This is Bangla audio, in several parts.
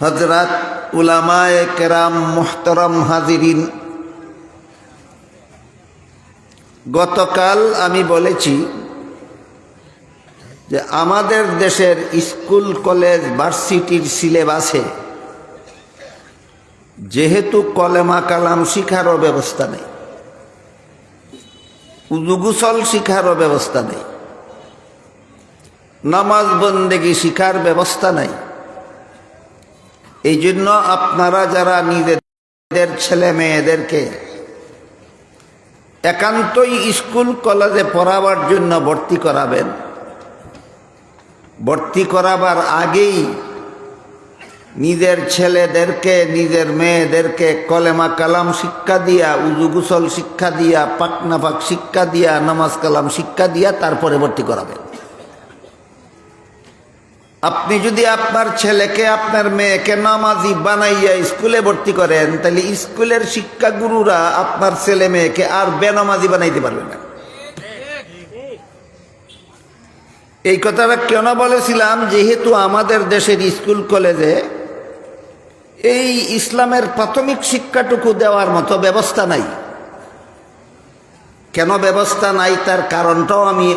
হযরত উলামায়ে কেরাম মুহতারাম হাজিরিন, গতকাল আমি বলেছি যে আমাদের দেশের স্কুল কলেজ ভার্সিটির সিলেবাসে যেহেতু কলেমা কালাম শিখারও ব্যবস্থা নেই, উযু গোসল শিখারও ব্যবস্থা নেই, নামাজ বন্দেগী শিখার ব্যবস্থা নাই। এই জন্য আপনারা যারা নিজেদের ছেলে মেয়েদেরকে একান্তই স্কুল কলেজে পড়াবার জন্য ভর্তি করাবেন, ভর্তি করাবার আগেই নিজের ছেলেদেরকে নিজের মেয়েদেরকে কলেমা কালাম শিক্ষা দিয়া, উযু গোসল শিক্ষা দিয়া, পাক নাপাক শিক্ষা দিয়া, নামাজ কালাম শিক্ষা দিয়া তারপরে ভর্তি করাবেন। আপনি যদি আপনার ছেলেকে আপনার মেয়েকে নামাজি বানাইয়া স্কুলে ভর্তি করেন, তাহলে স্কুলের শিক্ষাগুরুরা আপনার ছেলে মেয়েকে আর বেনামাজি বানাইতে পারবে না। এই কথাটা কেন বলেছিলাম? যেহেতু আমাদের দেশের স্কুল কলেজে এই ইসলামের প্রাথমিক শিক্ষাটুকু দেওয়ার মতো ব্যবস্থা নাই। কেন ব্যবস্থা নাই তার কারণটাও আমি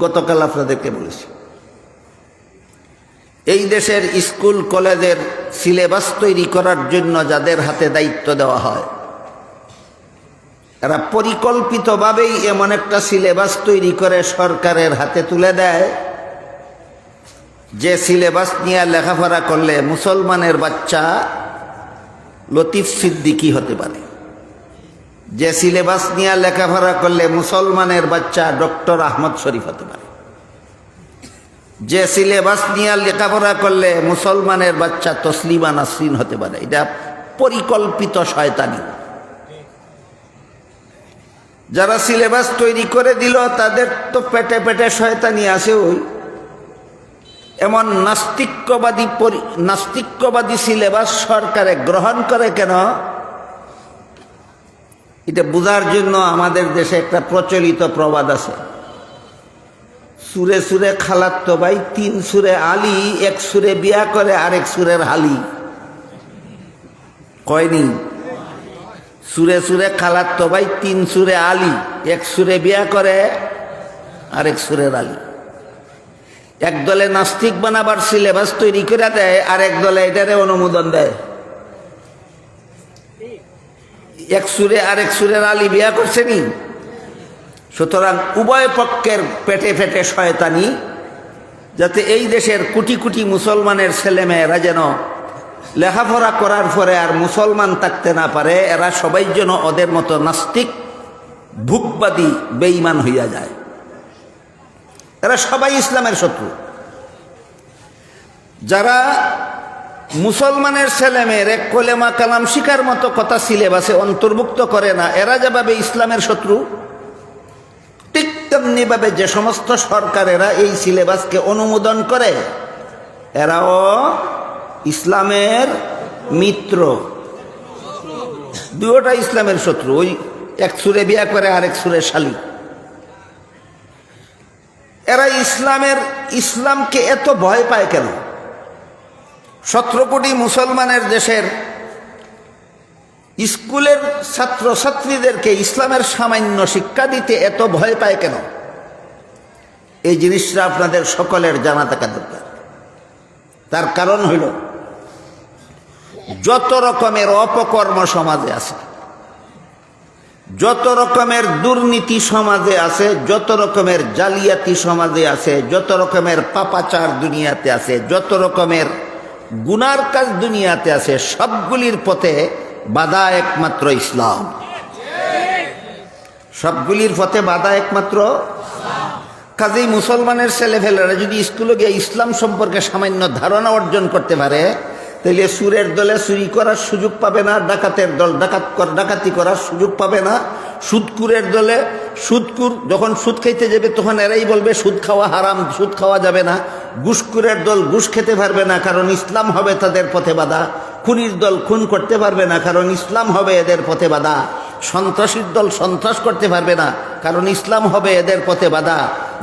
গতকাল আপনাদেরকে বলেছি। এই দেশের স্কুল কলেজের সিলেবাস তৈরি করার জন্য যাদের হাতে দায়িত্ব দেওয়া হয়, এরা পরিকল্পিতভাবেই এমন একটা সিলেবাস তৈরি করে সরকারের হাতে তুলে দেয়, যে সিলেবাস নিয়ে লেখাপড়া করলে মুসলমানের বাচ্চা লতিফ সিদ্দিকী হতে পারে, যে সিলেবাস নিয়ে লেখাপড়া করলে মুসলমানের বাচ্চা ডক্টর আহমদ শরীফ হতে পারে, যে সিলেবাস নিয়ে লেখাপড়া করলে মুসলমানের বাচ্চা তসলিমা নাসরিন হতে পারে। এটা পরিকল্পিত শয়তানি। যারা সিলেবাস তৈরি করে দিল তাদের তো পেটে পেটে শয়তানি আছে। ওই এমন নাস্তিক্যবাদী সিলেবাস সরকারে গ্রহণ করে কেন? এটা বোঝার জন্য আমাদের দেশে একটা প্রচলিত প্রবাদ আছে, সুরে সুরে খালাতো ভাই, তিন সুরে আলী, এক সুরে বিয়া করে আরেক সুরের হালি। কয়নি? সুরে সুরে খালাতো ভাই, তিন সুরে আলী, এক সুরে বিয়া করে আরেক সুরের আলী। এক দলে নাস্তিক বানাবার সিলেবাস তৈরি করে দেয়, আরেক দলে এটারে অনুমোদন দেয়। এক সুরে আরেক সুরের আলী বিয়া করছে নি? সুতরাং উভয় পক্ষের পেটে পেটে শয়তানি, যাতে এই দেশের কোটি কোটি মুসলমানের ছেলেমেয়েরা যেন লেখাপড়া করার পরে আর মুসলমান থাকতে না পারে, এরা সবাই যেন ওদের মতো নাস্তিক, ভুকবাদী, বেঈমান হইয়া যায়। এরা সবাই ইসলামের শত্রু। যারা মুসলমানের ছেলেমেয়েরে কলেমা কালাম শিখার মতো কথা সিলেবাসে অন্তর্ভুক্ত করে না, এরা যেভাবে ইসলামের শত্রু, ঠিক তেমনিভাবে যে সমস্ত সরকারেরা এই সিলেবাসকে অনুমোদন করে, এরাও ইসলামের মিত্র। দুয়োটা ইসলামের শত্রু। ওই এক সুরে বিয়া করে আরেক সুরে শালি। এরা ইসলামকে এত ভয় পায় কেন? 17 কোটি মুসলমানের দেশের স্কুলের ছাত্রছাত্রীদেরকে ইসলামের সামান্য শিক্ষা দিতে এত ভয় পায় কেন? এই জিনিসটা আপনাদের সকলের জানা থাকা দরকার। তার কারণ হইল, যত রকমের অপকর্ম সমাজে আছে, যত রকমের দুর্নীতি সমাজে আছে, যত রকমের জালিয়াতি সমাজে আছে, যত রকমের পাপাচার দুনিয়াতে আছে, যত রকমের গুনার কাজ দুনিয়াতে আছে, সবগুলির পথে বাধা একমাত্র ইসলাম। সবগুলির পথে বাধা একমাত্র। কাজেই মুসলমানের ছেলেফেলেরা যদি স্কুলে গিয়ে ইসলাম সম্পর্কে সামান্য ধারণা অর্জন করতে পারে, তাহলে সুরের দলে চুরি করার সুযোগ পাবে না, ডাকাতের দল ডাকাতি করার সুযোগ পাবে না, সুদকুরের দলে সুদকুর যখন সুদ খাইতে যাবে তখন এরাই বলবে সুদ খাওয়া হারাম, সুদ খাওয়া যাবে না। ঘুষকুরের দল ঘুষ খেতে পারবে না, কারণ ইসলাম হবে তাদের পথে বাধা। খুনির দল খুন করতে পারবে না, কারণ ইসলাম হবে এদের পথে বাধা। সন্ত্রাসীর দল সন্ত্রাস করতে পারবে না, কারণ ইসলাম হবে এদের পথে বাধা।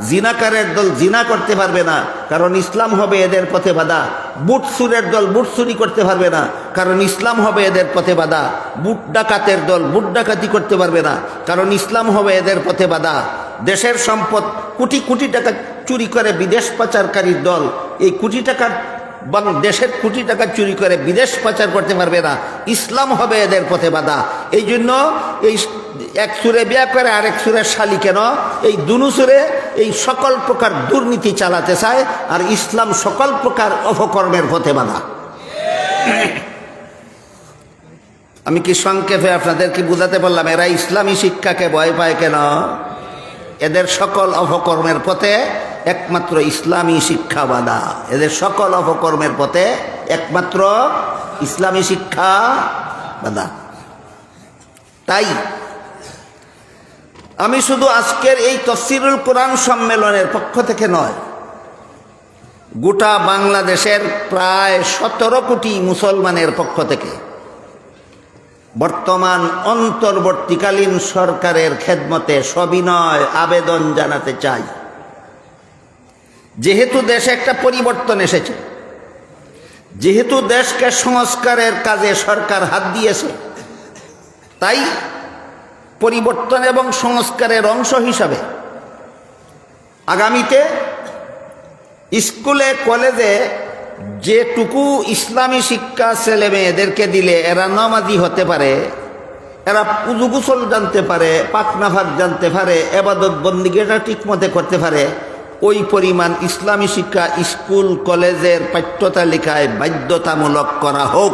জিনাকারের দল জিনা করতে পারবে না, কারণ ইসলাম হবে এদের পথে বাধা। বুট চুরের দল বুট চুরি করতে পারবে না, কারণ ইসলাম হবে এদের পথে বাধা। বুট ডাকাতের দল বুট ডাকাতি করতে পারবে না, কারণ ইসলাম হবে এদের পথে বাধা। দেশের সম্পদ কোটি কোটি টাকা চুরি করে বিদেশ পাচারকারীর দল এই কোটি টাকার দেশের কোটি টাকা চুরি করে বিদেশ পাচার করতে পারবে না, ইসলাম হবে এদের পথে বাধা। এই জন্য এই এক সুরে বিয়া করে আরেক সুরের শালি কেন, এই দুনু সুরে এই সকল প্রকার দুর্নীতি চালাতে চায়, আর ইসলাম সকল প্রকার অপকর্মের পথে বাধা। আমি কি সংক্ষেপে আপনাদেরকে বুঝাতে পারলাম? এরা ইসলামী শিক্ষাকে ভয় পায় কেন? এদের সকল অপকর্মের পথে একমাত্র ইসলামী শিক্ষা বাধা। এদের সকল অপকর্মের পথে একমাত্র ইসলামী শিক্ষা বাধা। তাই আমি শুধু আজকের এই তাফসীরুল কোরআন সম্মেলনের পক্ষ থেকে নয়, গোটা বাংলাদেশের প্রায় 17 কোটি মুসলমানের পক্ষ থেকে বর্তমান অন্তর্বর্তীকালীন সরকারের খেদমতে সবিনয় আবেদন জানাতে চাই। যেহেতু দেশে একটা পরিবর্তন এসেছে, যেহেতু দেশকে সংস্কারের কাজে সরকার হাত দিয়েছে, তাই পরিবর্তন এবং সংস্কারের অংশ হিসাবে আগামীতে স্কুলে কলেজে যেটুকু ইসলামী শিক্ষা ছেলে মেয়েদেরকে দিলে এরা নামাজি হতে পারে, এরা পুজু গোসল জানতে পারে, পাকনাফাক জানতে পারে, এবাদত বন্দিগিটা ঠিকমতো করতে পারে, ওই পরিমাণ ইসলামী শিক্ষা স্কুল কলেজের পাঠ্যতালিকায় বাধ্যতামূলক করা হোক।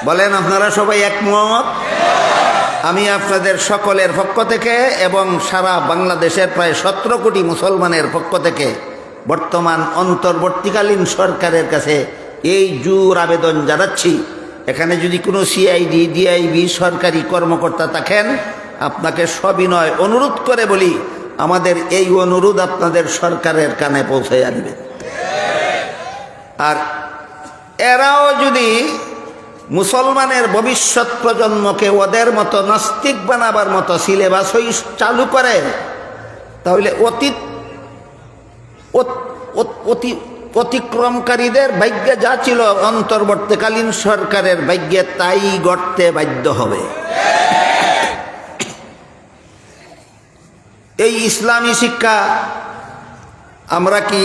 বলেন আপনারা সবাই একমত? আমি আপনাদের সকলের পক্ষ থেকে এবং সারা বাংলাদেশের প্রায় 17 কোটি মুসলমানের পক্ষ থেকে বর্তমান অন্তর্বর্তীকালীন সরকারের কাছে এই জোর আবেদন জানাচ্ছি। এখানে যদি কোনো সিআইডি ডিআইবি সরকারি কর্মকর্তা থাকেন, আপনাকে সবিনয় অনুরোধ করে বলি, আমাদের এই অনুরোধ আপনাদের সরকারের কানে পৌঁছে আনবেন। আর এরাও যদি মুসলমানের ভবিষ্যৎ প্রজন্মকে ওদের মতো নাস্তিক বানাবার মতো সিলেবাস চালু করে, তাহলে অতিক্রমকারীদের ভাগ্যে যা ছিল অন্তর্বর্তীকালীন সরকারের ভাগ্যে তাই গড়তে বাধ্য হবে। এই ইসলামী শিক্ষা আমরা কি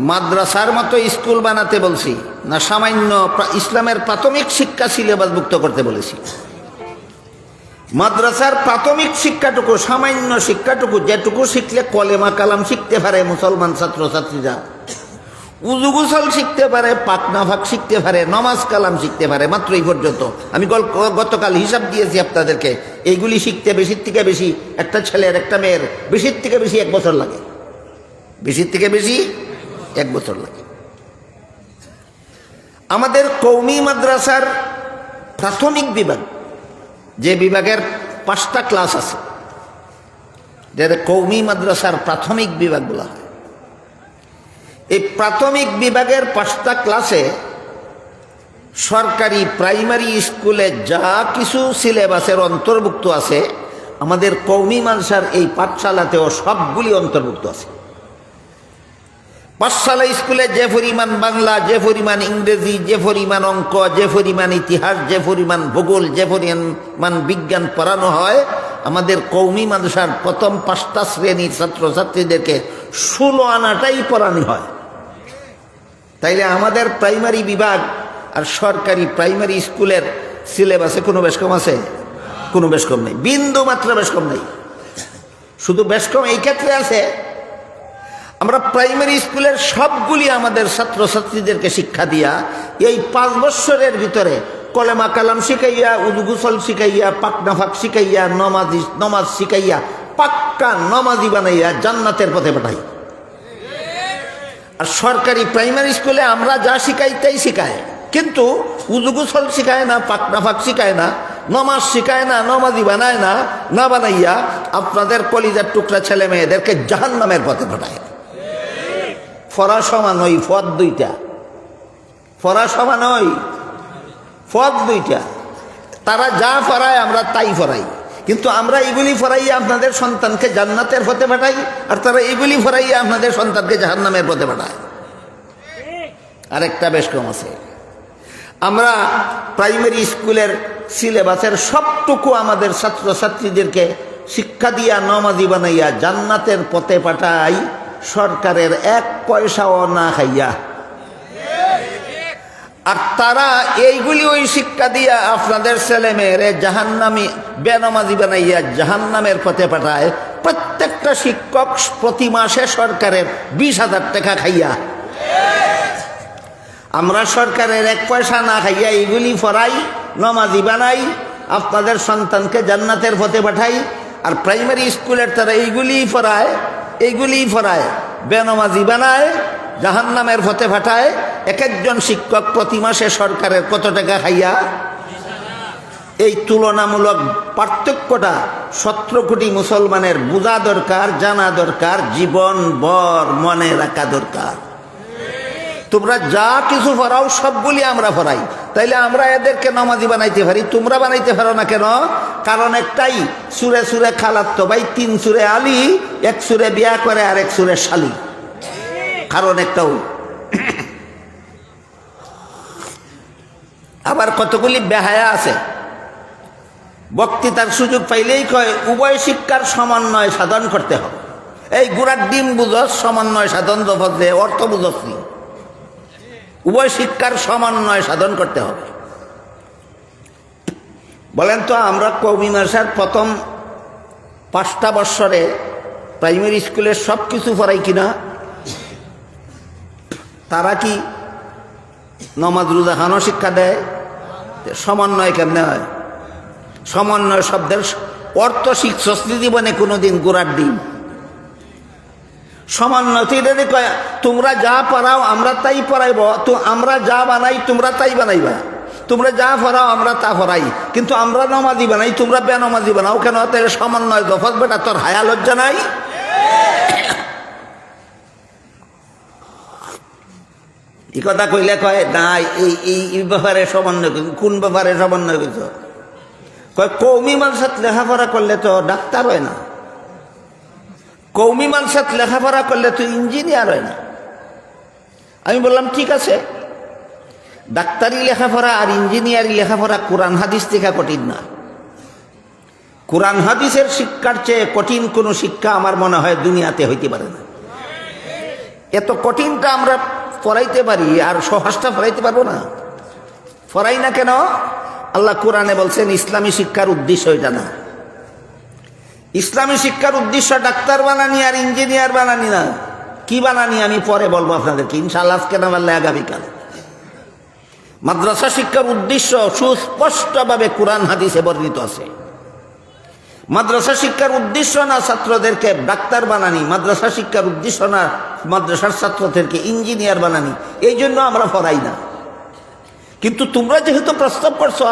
মাদ্রাসার মতো স্কুল বানাতে বলছি, না সামান্য ইসলামের প্রাথমিক শিক্ষা সিলেবাসভুক্ত করতে বলেছি? মাদ্রাসার প্রাথমিক শিক্ষাটুকু, সামান্য শিক্ষাটুকু, যেটুকু শিখলে কলেমা কালাম শিখতে পারে মুসলমান ছাত্রছাত্রীরা, উজু গোসল শিখতে পারে, পাকনাফাক শিখতে পারে, নমাজ কালাম শিখতে পারে, মাত্র এই পর্যন্ত। আমি গতকাল হিসাব দিয়েছি আপনাদেরকে, এইগুলি শিখতে বেশির থেকে বেশি একটা ছেলের একটা মেয়ের বেশির থেকে বেশি 1 বছর লাগে, বেশির থেকে বেশি 1 বছর লাগে। আমাদের কওমি মাদ্রাসার প্রাথমিক বিভাগ, যে বিভাগের 5টা ক্লাস আছে, যাদের কওমি মাদ্রাসার প্রাথমিক বিভাগ বলা হয়, এই প্রাথমিক বিভাগের 5টা ক্লাসে সরকারি প্রাইমারি স্কুলে যা কিছু সিলেবাসের অন্তর্ভুক্ত আছে, আমাদের কওমি মাদ্রাসার এই পাঠশালাতেও সবগুলি অন্তর্ভুক্ত আছে। পাঠশালা স্কুলে যে পরিমাণ বাংলা, যে পরিমাণ ইংরেজি, যে পরিমাণ অঙ্ক, যে পরিমাণ ইতিহাস, যে পরিমাণ ভূগোল, যে পরিমাণ বিজ্ঞান পড়ানো হয়, আমাদের কওমি মাদ্রাসার প্রথম 5টা শ্রেণীর ছাত্রছাত্রীদেরকে 16 আনাটাই পড়ানো হয়। তাইলে আমাদের প্রাইমারি বিভাগ আর সরকারি প্রাইমারি স্কুলের সিলেবাসে কোনো বেশ কম আছে? কোনো বেশ কম নেই, বিন্দু মাত্র বেশ কম নেই। শুধু বেশ কম এই ক্ষেত্রে আছে, আমরা প্রাইমারি স্কুলের সবগুলি আমাদের ছাত্রছাত্রীদেরকে শিক্ষা দিয়া এই 5 বছরের ভিতরে কলেমা কালাম শিখাইয়া, উজু গোসল শিখাইয়া, পাকনাফাক শিখাইয়া, নমাজ শিখাইয়া, পাক্কা নমাজি বানাইয়া জান্নাতের পথে পাঠাই। আর সরকারি প্রাইমারি স্কুলে আমরা যা শিখাই তাই শিখায়, কিন্তু উজু গোসল শিখায় না, পাকনাফাক শিখায় না, নমাজ শিখায় না, নমাজি বানায় না, না বানাইয়া আপনাদের কলিজার টুকরা ছেলে মেয়েদেরকে জাহান্নামের পথে পাঠায়। ফরা সমান ওই পথ 2টা, ফরা সমান ওই পথ 2টা। তারা যা ফরায় আমরা তাই ফরাই। কিন্তু আমরা এইগুলি ফরাইয়া আপনাদের সন্তানকে জান্নাতের পথে পাঠাই, আর তারা এইগুলি ফরাইয়া আপনাদের সন্তানকে জাহান্নামের পথে পাঠায়। আরেকটা বেশ কম আছে, আমরা প্রাইমারি স্কুলের সিলেবাসের সবটুকু আমাদের ছাত্রছাত্রীদেরকে শিক্ষা দিয়া নমাজি বানাইয়া জান্নাতের পথে পাঠাই, সরকারের 1 পয়সাও না খাইয়া। আর তারা এইগুলি ওই শিক্ষা দিয়া আপনাদের ছেলে মেয়েরে জাহান্নামী বেনামাজি বানাইয়া জাহান্নামের পথে পাঠায়, প্রত্যেকটা শিক্ষক প্রতি মাসে সরকারের 20,000 টাকা খাইয়া। আমরা সরকারের 1 পয়সা না খাইয়া এইগুলি ফরাই, নমাজি বানাই, আপনাদের সন্তানকে জান্নাতের পথে পাঠাই। আর প্রাইমারি স্কুলের তারা এইগুলি ফরায়, বেনামাজি বানায়, জাহান্নামের পথে পাঠায়। এক একজন শিক্ষক প্রতি মাসে সরকারের কত টাকা খাইয়া? এই তুলনামূলক পার্থক্যটা 17 কোটি মুসলমানের বোঝা দরকার, জানা দরকার, জীবন ভর মনে রাখা দরকার। তোমরা যা কিছু ফরাও সবগুলি আমরা ফরাই, তাইলে আমরা এদেরকে নামাজি বানাইতে পারি, তোমরা বানাইতে পারো না কেন? কারণ একটাই, সুরে সুরে খালাতো ভাই, 3 সুরে আলী, 1 সুরে বিয়া করে আর 1 সুরে শালি। কারণ একটাও। আবার কতগুলি বেহায়া আছে, বক্তৃতার সুযোগ পাইলেই কয় উভয় শিক্ষার সমন্বয় সাধন করতে হবে। এই গুড়ার ডিম বুঝস, সমন্বয় সাধন জফে অর্থ বুঝসনি। উভয় শিক্ষার সমন্বয় সাধন করতে হবে। বলেন তো, আমরা কওমি মাদ্রাসার প্রথম 5টা বৎসরে প্রাইমারি স্কুলের সব কিছু পড়াই কিনা? তারা কি নমাজ রোজা খানো শিক্ষা দেয়? সমন্বয় কেমনে হয়? সমন্বয় শব্দের অর্থ শিখছস জীবনে কোনোদিন? গোড়ার ডিম। সমন্বয় কয় তোমরা যা পড়াও আমরা তাই পড়াইব, তো আমরা যা বানাই তোমরা তাই বানাইবা, তোমরা যা পড়াও আমরা তা পড়াই, কিন্তু আমরা নমাজি বানাই, তোমরা বেনমাজি বানাও কেন? তাহলে সমন্বয় দফত বেটা, তোর হায়া লজ্জা নাই? এই কথা কইলে কয় না এই ব্যাপারে সমন্বয়। কোন ব্যাপারে সমন্বয় করছ? কয় কওমি মাদ্রাসাত লেখাপড়া করলে তো ডাক্তার হয় না, কওমি মাদ্রাসাত লেখাপড়া করলে তো ইঞ্জিনিয়ার হয় না। আমি বললাম ঠিক আছে, ডাক্তারি লেখাপড়া আর ইঞ্জিনিয়ারি লেখাপড়া কোরআন হাদিস থেকে কঠিন না। কোরআন হাদিসের শিক্ষার চেয়ে কঠিন কোনো শিক্ষা আমার মনে হয় দুনিয়াতে হইতে পারে না। এত কঠিনটা আমরা পড়াইতে পারি, আর সহজটা পড়াইতে পারবো না। পড়াই না কেন? আল্লাহ কোরআনে বলছেন ইসলামী শিক্ষার উদ্দেশ্য এটা না। ইসলামী শিক্ষার উদ্দেশ্য ডাক্তার বানানি আর ইঞ্জিনিয়ার বানানি না। কি বানানি আমি পরে বলবো আপনাদেরকে, ইনশাআল্লাহ, আজকে না বললে আগামীকাল। মাদ্রাসা শিক্ষার উদ্দেশ্য সুস্পষ্টভাবে কোরআন হাদিসে বর্ণিত আছে। মাদ্রাসা শিক্ষার উদ্দেশ্য না ছাত্রদেরকে ডাক্তার বানানি, মাদ্রাসা শিক্ষার উদ্দেশ্য না মাদ্রাসার ছাত্রদেরকে ইঞ্জিনিয়ার বানানি। এই জন্য আমরা পড়াই না। কিন্তু তোমরা যেহেতু প্রস্তাব করছো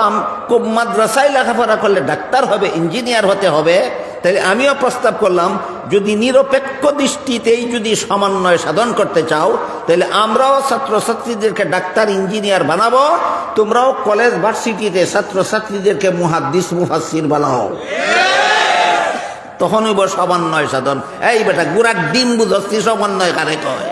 মাদ্রাসায় লেখাপড়া করলে ডাক্তার হবে, ইঞ্জিনিয়ার হতে হবে, তাই আমিও প্রস্তাব করলাম যদি নিরপেক্ষ দৃষ্টিতেই যদি সমন্বয় সাধন করতে চাও, তাহলে আমরাও ছাত্রছাত্রীদেরকে ডাক্তার ইঞ্জিনিয়ার বানাবো, তোমরাও কলেজ ভার্সিটিতে ছাত্রছাত্রীদেরকে মুহাদ্দিস মুফাসসির বানাও। তখন হইব সমন্বয় সাধন। এই বেটা গুড়ার ডিম বুঝছি, সমন্বয় কারে কয়?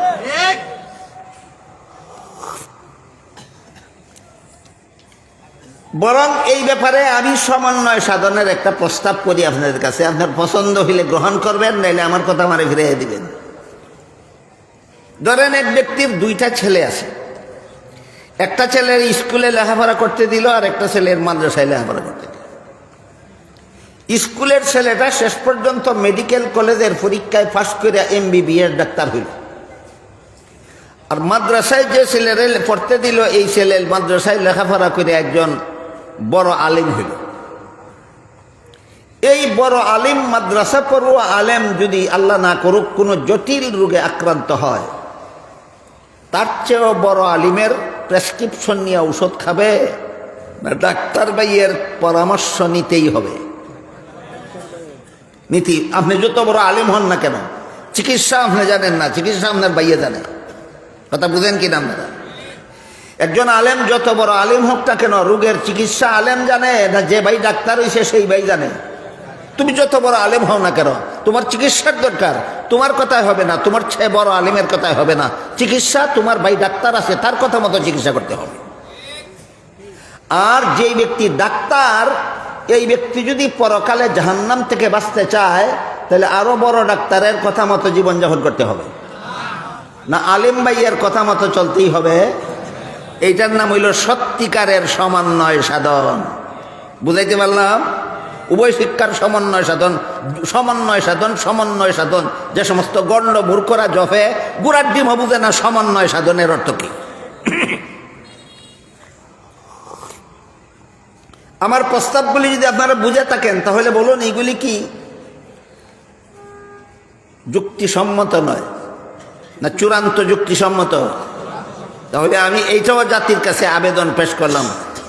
বরং এই ব্যাপারে আমি সমন্বয় সাধনের একটা প্রস্তাব করি আপনাদের কাছে। আপনার পছন্দ হইলে গ্রহণ করবেন, নাইলে আমার কথা আমারে ফিরিয়ে দিবেন। ধরেন এক ব্যক্তির 2টা ছেলে আছে, একটা ছেলের স্কুলে লেখাপড়া করতে দিল, আর একটা ছেলের মাদ্রাসায় লেখাপড়া করতে দিল। স্কুলের ছেলেটা শেষ পর্যন্ত মেডিকেল কলেজের পরীক্ষায় পাস করে MBBS ডাক্তার হইল, আর মাদ্রাসায় যে ছেলেরে পড়তে দিল, এই ছেলে মাদ্রাসায় লেখাপড়া করে একজন বড় আলিম হইল। এই বড় আলিম, মাদ্রাসা পড়ুয়া আলেম যদি আল্লাহ না করুক কোনো জটিল রোগে আক্রান্ত হয়, তার চেয়েও বড় আলিমের প্রেসক্রিপশন নিয়ে ঔষধ খাবে না ডাক্তার ভাইয়ের পরামর্শ নিতেই হবে? নীতি। আপনি যত বড় আলিম হন না কেন, চিকিৎসা আপনি জানেন না, চিকিৎসা আপনার ভাইয়ে জানে। কথা বুঝেন কিনা আপনারা? একজন আলেম যত বড় আলেম হোক না কেন, রোগের চিকিৎসা আলেম জানে না, যে ভাই ডাক্তার হইছে সেই ভাই জানে। তুমি যত বড় আলেম হও না কেন, তোমার চিকিৎসার দরকার, তোমার কথাই হবে না, তোমার চেয়ে বড় আলেমের কথাই হবে না। চিকিৎসা তোমার ভাই ডাক্তার আছে, তার কথা মতো চিকিৎসা করতে হবে। আর যেই ব্যক্তি ডাক্তার, এই ব্যক্তি যদি পরকালে জাহান্নাম থেকে বাঁচতে চায়, তাহলে আরো বড় ডাক্তারের কথা মতো জীবনযাপন করতে হবে না, আলেম ভাইয়ের কথা মতো চলতেই হবে। এইটার নাম হইল সত্যিকারের সমন্বয় সাধন। বুঝাইতে পারলাম? উভয় শিক্ষার সমন্বয় সাধন, সমন্বয় সাধন, সমন্বয় সাধন। যে সমস্ত গণ্ড মূর্খরা জফে গুড়ার ডিমও বুঝে না সমন্বয় সাধনের অর্থ কি। আমার প্রস্তাবগুলি যদি আপনারা বুঝে থাকেন, তাহলে বলুন এইগুলি কি যুক্তিসম্মত নয় না চূড়ান্ত যুক্তিসম্মত? তাহলে আমি এইটাও জাতির কাছে আবেদন পেশ করলাম,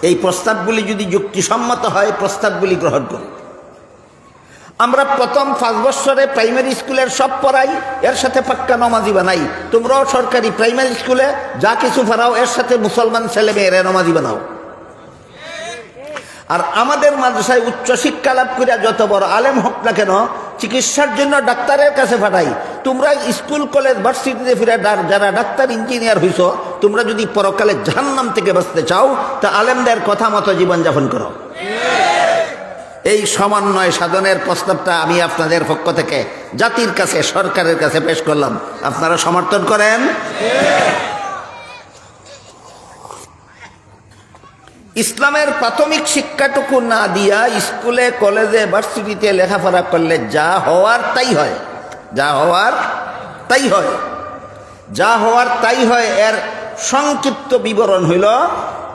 এই প্রস্তাবগুলি যদি যুক্তিসম্মত হয়, প্রস্তাবগুলি গ্রহণ করুন। আমরা প্রথম 5 বছরে প্রাইমারি স্কুলের সব পড়াই, এর সাথে পাক্কা নমাজি বানাই। তোমরাও সরকারি প্রাইমারি স্কুলে যা কিছু পড়াও, এর সাথে মুসলমান ছেলে মেয়েরা নমাজি বানাও। আর আমাদের মাদ্রাসায় উচ্চ শিক্ষা লাভ করে যত বড় আলেম হোক না কেন, চিকিৎসার জন্য ডাক্তারের কাছে পাঠাই। তোমরা স্কুল কলেজ ভার্সিটিতে ফিরে যারা ডাক্তার ইঞ্জিনিয়ার হইছো, তোমরা যদি পরকালে জাহান্নাম থেকে বাঁচতে চাও, তা আলেমদের কথা মতো জীবনযাপন করো। এই সমন্বয় সাধনের প্রস্তাবটা আমি আপনাদের পক্ষ থেকে জাতির কাছে, সরকারের কাছে পেশ করলাম। আপনারা সমর্থন করেন? ইসলামের প্রাথমিক শিক্ষাটুকু না দিয়া স্কুলে কলেজে ভার্সিটিতে লেখাপড়া করলে যা হওয়ার তাই হয়, যা হওয়ার তাই হয়, যা হওয়ার তাই হয়। এর সংক্ষিপ্ত বিবরণ হইল,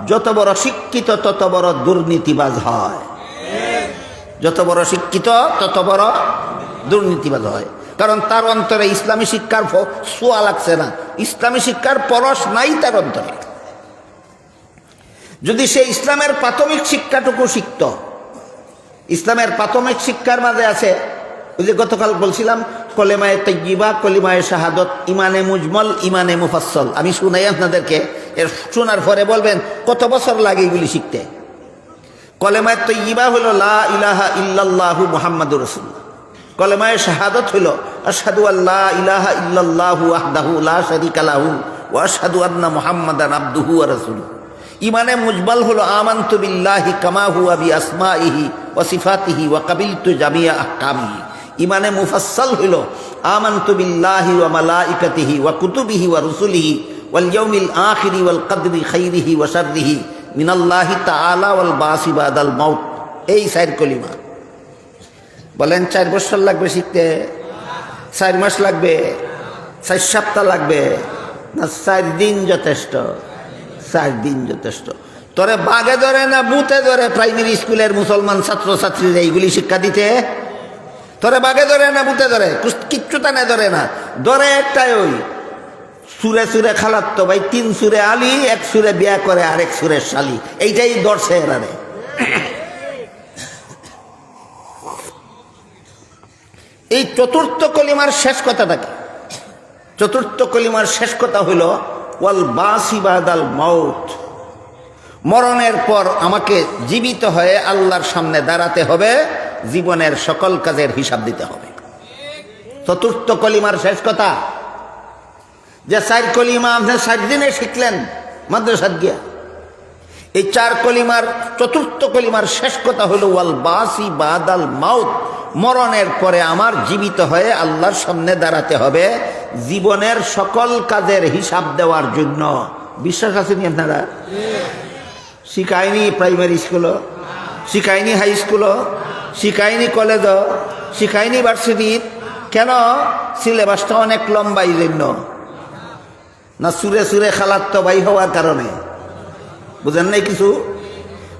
যত বড় শিক্ষিত তত বড় দুর্নীতিবাজ হয়, যত বড় শিক্ষিত তত বড় দুর্নীতিবাজ হয়। কারণ তার অন্তরে ইসলামী শিক্ষার ছোঁয়া লাগছে না, ইসলামী শিক্ষার পরশ নাই তার অন্তরে। যদি সে ইসলামের প্রাথমিক শিক্ষাটুকু শিখত, ইসলামের প্রাথমিক শিক্ষার মাঝে আছে ওই যে গতকাল বলছিলাম, কলেমায়ে তাইয়্যিবা, কলিমায়ে শাহাদত, ইমানে মুজমল, ইমানে মুফাসসল। আমি শুনাই আপনাদেরকে, এর শোনার পরে বলবেন কত বছর লাগে এগুলি শিখতে। কলেমায়ে তাইয়্যিবা হলো লা ইলাহা ইল্লাল্লাহু মুহাম্মাদুর রাসূলুল্লাহ। কলেমায়ে শাহাদত হলো আশহাদু আল্লা ইলাহা ইল্লাল্লাহু ওয়াহদাহু লা শারীকা লাহু ওয়া আশহাদু আন্না মুহাম্মাদান আবদুহু ওয়া রাসূলুহু। ইমানে মুজমাল হলো আমানতু বিল্লাহি কামা হুয়া বি আসমাইহি ওয়া সিফাতিহি ওয়া কাবিলতু জামিয়া আহকামিহি। ইমানে মুফাসসাল হলো আমানতু বিল্লাহি ওয়া মালাইকাতিহি ওয়া কুতুবিহি ওয়া রুসুলিহি ওয়াল ইয়াউমিল আখিরি ওয়াল কদরি খাইরিহি ওয়া শাররিহি মিনাল্লাহি তাআলা ওয়াল বাসি বাদাল মাউত। এই 4 কলিমা। বলেন 4 বছর লাগবে শিখতে? 4 মাস লাগবে? 4 সপ্তাহ লাগবে? না 4 দিন যথেষ্ট? 4 দিন যথেষ্ট। তোরে বাগে ধরে না বুতে ধরে প্রাইমারি স্কুলের মুসলমান ছাত্রছাত্রীরা এইগুলি শিক্ষা দিতে? তোরে বাগে ধরে না বুতে ধরে? কিচ্ছু টানে ধরে না, ধরে একটাই, ওই সুরে সুরে খালাত্তো ভাই, 3 সুরে আলী, 1 সুরে বিয়া করে আরেক সুরের শালি, এইটাই ধরছে এরারে। এই চতুর্থ কলিমার শেষ কথাটা কি? চতুর্থ কলিমার শেষ কথা হইল ওয়াল বাসি বাদাল মাউত। মরণের পর আমাকে জীবিত হয়ে আল্লাহর সামনে দাঁড়াতে হবে, জীবনের সকল কাজের হিসাব দিতে হবে। চতুর্থ কলিমার শেষ কথা। যে 4 কলিমা আপনি 4 দিনে শিখলেন মাদ্রাসাত গিয়া, এই 4 কলিমার চতুর্থ কলিমার শেষ কথা হলো ওয়াল বাসি বাদাল মাউত। মরণের পরে আমার জীবিত হয়ে আল্লাহর সামনে দাঁড়াতে হবে, জীবনের সকল কাজের হিসাব দেওয়ার জন্য। বিশ্বাস আছেন আপনারা? শিখায়নি প্রাইমারি স্কুলও, শিখায়নি হাই স্কুলও, শিখায়নি কলেজও, শিখায়নি ভার্সিটির। কেন? সিলেবাসটা অনেক লম্বা, এই জন্য না সুরে সুরে খালাত্তো ভাই হওয়ার কারণে? বুঝেন নাই কিছু?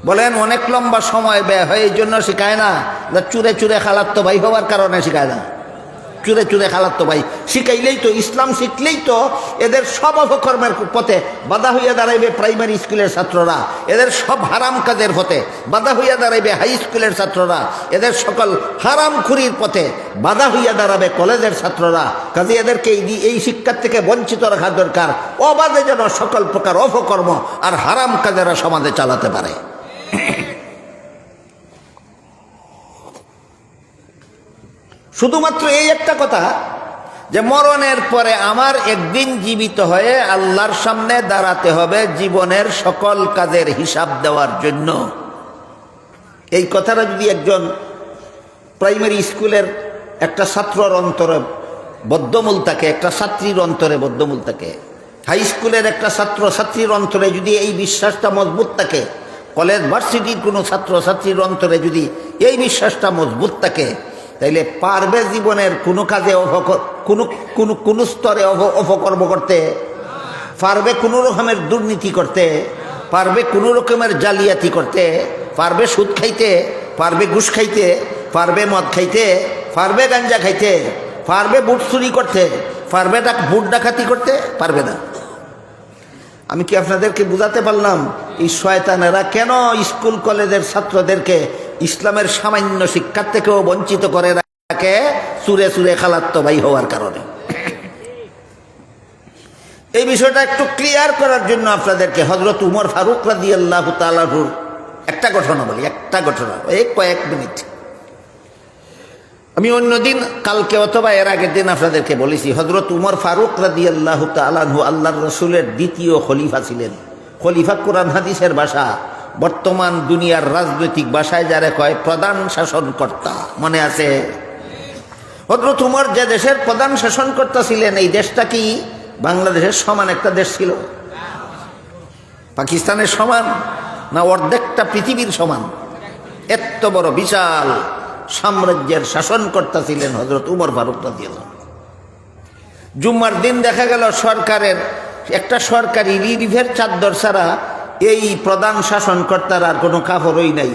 বলেন অনেক লম্বা সময় ব্যয় হয়, এই জন্য শিখায় না? চুরে চুরে খালাত্তো ভাই হওয়ার কারণে শিখায় না? চুরে চুরে খালাত্তো ভাই শিখাইলেই তো, ইসলাম শিখলেই তো এদের সব অপকর্মের পথে বাধা হইয়া দাঁড়াইবে প্রাইমারি স্কুলের ছাত্ররা, এদের সব হারাম কাজের পথে বাধা হইয়া দাঁড়াইবে হাই স্কুলের ছাত্ররা, এদের সকল হারামখুরির পথে বাধা হইয়া দাঁড়াবে কলেজের ছাত্ররা। কাজে এদেরকে এই শিক্ষার থেকে বঞ্চিত রাখা দরকার, অবাধে যেন সকল প্রকার অপকর্ম আর হারাম কাজেরা সমাজে চালাতে পারে। শুধুমাত্র এই একটা কথা যে মরণের পরে আমার একদিন জীবিত হয়ে আল্লাহর সামনে দাঁড়াতে হবে জীবনের সকল কাজের হিসাব দেওয়ার জন্য। এই কথাটা যদি একজন প্রাইমারি স্কুলের একটা ছাত্রর অন্তরে বদ্ধমূল থাকে, একটা ছাত্রীর অন্তরে বদ্ধমূল থাকে, হাই স্কুলের একটা ছাত্র ছাত্রীর অন্তরে যদি এই বিশ্বাসটা মজবুত থাকে, কলেজ ভার্সিটির কোনো ছাত্র ছাত্রীর অন্তরে যদি এই বিশ্বাসটা মজবুত থাকে, তাইলে পারবে জীবনের কোনো কাজে কোনো স্তরে অপকর্ম করতে, পারবে কোনো রকমের দুর্নীতি করতে, পারবে কোনো রকমের জালিয়াতি করতে, পারবে সুদ খাইতে, পারবে ঘুষ খাইতে, পারবে মদ খাইতে, পারবে গাঞ্জা খাইতে, পারবে বুট চুরি করতে, পারবে বুট ডাকাতি করতে? পারবে না। আমি কি আপনাদেরকে বুঝাতে পারলাম এই শয়তানেরা কেন স্কুল কলেজের ছাত্রদেরকে ইসলামের সামান্য শিক্ষার থেকেও বঞ্চিত করে রাখে? চুরে চুরে খালাত্ত ভাই হওয়ার কারণে। এই বিষয়টা একটু ক্লিয়ার করার জন্য আপনাদেরকে হযরত উমর ফারুক রাদিয়াল্লাহু তাআলার একটা ঘটনা বলি, একটা ঘটনা, এই কয়েক মিনিট। আমি অন্যদিন কালকে অথবা এর আগের দিন আপনাদেরকে বলেছি, হযরত উমর ফারুক রাদিয়াল্লাহু তাআলা আনহু আল্লাহর রাসূলের দ্বিতীয় খলিফা ছিলেন। খলিফা কোরআন হাদিসের ভাষা, বর্তমান দুনিয়ার রাজনৈতিক ভাষায় যারা কয় প্রধান শাসনকর্তা, মনে আছে? হযরত উমর যে দেশের প্রধান শাসনকর্তা ছিলেন, এই দেশটা কি বাংলাদেশের সমান একটা দেশ ছিল? পাকিস্তানের সমান না অর্ধেকটা পৃথিবীর সমান? এত বড় বিশাল সাম্রাজ্যের শাসনকর্তা ছিলেন হযরত উমর ফারুক রাদিয়াল্লাহু। জুম্মার দিন দেখা গেল সরকারের একটা সরকারি রিলিফের চাদর ছাড়া এই প্রধান শাসনকর্তার আর কোনো কাপড়ই নাই।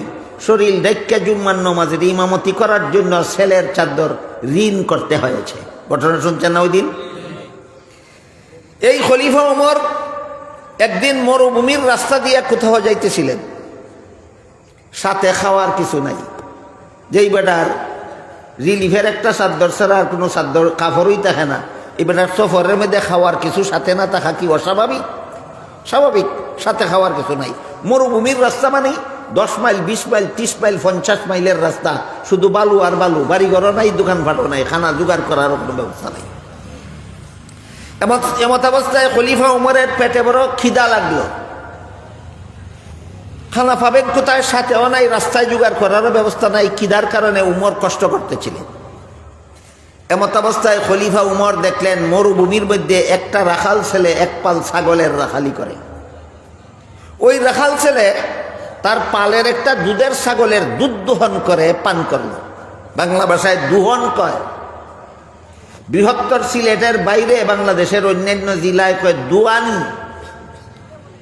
শরীর ঢাকা জুম্মার নামাজের ইমামতি করার জন্য ছেলের চাদর ঋণ করতে হয়েছে। ঘটনা শুনছেন না? ওই দিন এই খলিফা ওমর একদিন মরুভূমির রাস্তা দিয়ে কোথাও যাইতেছিলেন, সাথে খাওয়ার কিছু নাই। যেই বেটার রিলিফের একটা চাদর ছাড়া আর কোনো চাদর কাপড়ই থাকে না, এই বেটার সফরের মধ্যে খাওয়ার কিছু সাথে না থাকা কি অস্বাভাবিক? স্বাভাবিক। সাথে খাওয়ার কিছু নাই। মরুভূমির রাস্তা মানে 10 মাইল, 20 মাইল, 30 মাইল, 50 মাইলের রাস্তা, শুধু বালু আর বালু, বাড়িঘরও নাই, দোকানপাটও নাই, খানা জোগাড় করার কোনো ব্যবস্থা নাই। এমত অবস্থায় খলিফা উমরের পেটে বড় খিদা লাগলো। খানা পাবেন কোথায়? সাথেও নাই, রাস্তায় জোগাড় করারও ব্যবস্থা নাই। খিদার কারণে উমর কষ্ট করতেছিলেন। এমত অবস্থায় খলিফা উমর দেখলেন মরুভূমির মধ্যে একটা রাখাল ছেলে এক পাল ছাগলের রাখালি করে। ওই রাখাল ছেলে তার পালের একটা দুধের ছাগলের দুধ দোহন করে পান করল। বাংলা ভাষায় দুহন কয়। বৃহত্তর সিলেটের বাইরে বাংলাদেশের অন্যান্য জেলায় কয় দুয়ানি,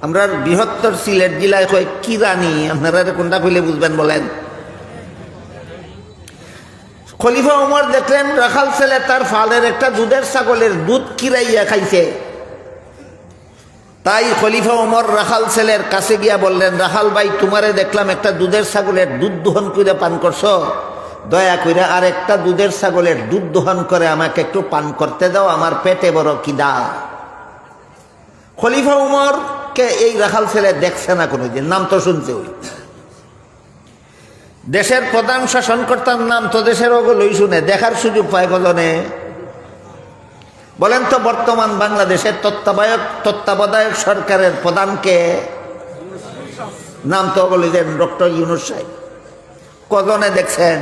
আমরা বৃহত্তর সিলেট জেলায় কয় কিরানি। আপনারা কোনটা কইলে বুঝবেন বলেন? খলিফা উমর দেখলেন রাখাল ছেলে তার ফালের একটা দুধের ছাগলের দুধ কিরাইয়া খাইছে। তাই খলিফা উমর রাখাল ছেলের কাছে গিয়া বললেন, রাখাল ভাই, তোমারে দেখলাম একটা দুধের ছাগলের দুধ দোহন করে পান করছো, দয়া করে আর একটা দুধের ছাগলের দুধ দোহন করে আমাকে একটু পান করতে দাও, আমার পেটে বড় খিদা। খলিফা উমরকে এই রাখাল ছেলে দেখছে না কোনোদিন, নাম তো শুনছে। ওই দেশের প্রধান শাসনকর্তার নাম তো দেশের ওগুলোই শুনে, দেখার সুযোগ পায় কজনে? বলেন তো, বর্তমান বাংলাদেশের তত্ত্বাবধায়ক সরকারের প্রধানকে? নাম তো ওগুলো দেন, ডক্টর ইউনূস সাহেব। কজনে দেখছেন?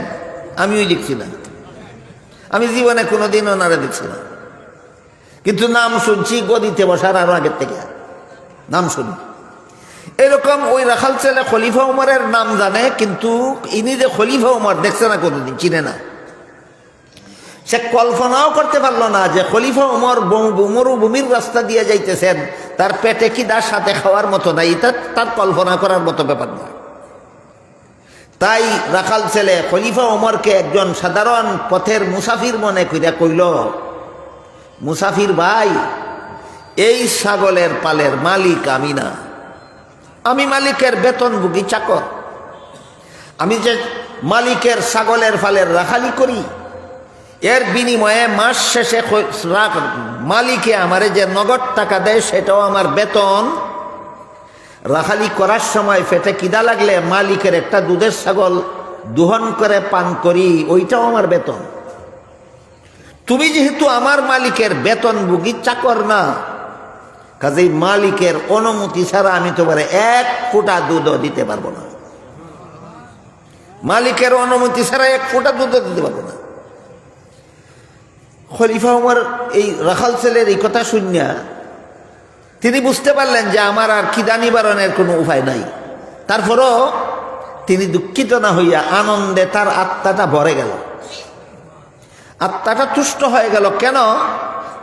আমিও দেখছি না, আমি জীবনে কোনোদিন ওনারা দেখছি না, কিন্তু নাম শুনছি গদিতে বসার আরো আগের থেকে নাম শুনি। এরকম ওই রাখাল ছেলে খলিফা উমরের নাম জানে, কিন্তু ইনি যে খলিফা উমর দেখছে না কোনোদিন, চিনে না। সে কল্পনাও করতে পারলো না যে খলিফা উমর মরুভূমির রাস্তা দিয়ে যাইতেছেন, তার পেটে খিদার সাথে খাওয়ার মতো নাই, এটা তার কল্পনা করার মতো ব্যাপার না। তাই রাখাল ছেলে খলিফা উমরকে একজন সাধারণ পথের মুসাফির মনে কইরা কইল, মুসাফির ভাই, এই ছাগলের পালের মালিক আমি না, আমি মালিকের বেতনভোগী চাকর। আমি যে মালিকের ছাগলের পালের রাখালি করি, এর বিনিময়ে মাস শেষে মালিকে আমারে যে নগদ টাকা দেয় সেটাও আমার বেতন। রাখালি করার সময় পেটে খিদা লাগলে মালিকের একটা দুধের ছাগল দোহন করে পান করি, ওইটাও আমার বেতন। তুমি যেহেতু আমার মালিকের বেতনভোগী চাকর না, কাজেই মালিকের অনুমতি ছাড়া আমি তোমার এক ফোঁটা দুধও দিতে পারবো না। মালিকের অনুমতি ছাড়া এক ফোঁটা দুধও দিতে পারবো না। খলিফা উমর এই রাখাল ছেলের এই কথা শুনিয়া তিনি বুঝতে পারলেন যে আমার আর খিদা নিবারণের কোনো উপায় নাই। তারপরও তিনি দুঃখিত না হইয়া আনন্দে তার আত্মাটা ভরে গেল, আত্মাটা তুষ্ট হয়ে গেল। কেন?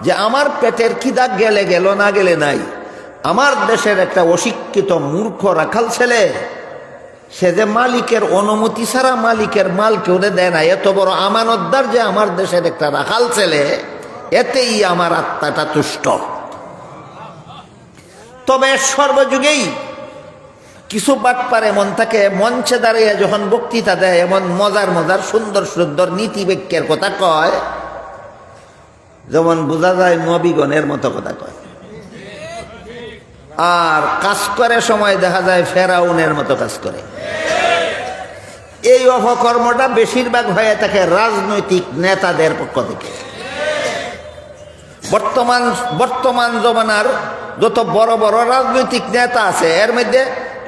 যে আমার পেটের খিদা গেলে গেল, না গেলে নাই। আমার দেশের একটা অশিক্ষিত মূর্খ রাখাল ছেলে, সে যে মালিকের অনুমতি ছাড়া মালিকের মাল কেউ দেয় না, এত বড় আমানতদার যে আমার দেশের একটা রাখাল ছেলে, এতেই আমার আত্মাটা তুষ্ট। তবে সর্বযুগেই কিছু বাটপার এমন থাকে, মঞ্চে দাঁড়িয়ে যখন বক্তৃতা দেয় এমন মজার মজার সুন্দর সুন্দর নীতি বাক্যের কথা কয়, যেমন বোঝা যায় নবীগণের মতো কথা কয়, আর কাজ করে সময় দেখা যায় ফেরাউনের মতো কাজ করে। এই অপকর্মটা বেশিরভাগ হয়ে থাকে রাজনৈতিক নেতাদের পক্ষ থেকে। বর্তমান জমানার যত বড় বড় রাজনৈতিক নেতা আছে, এর মধ্যে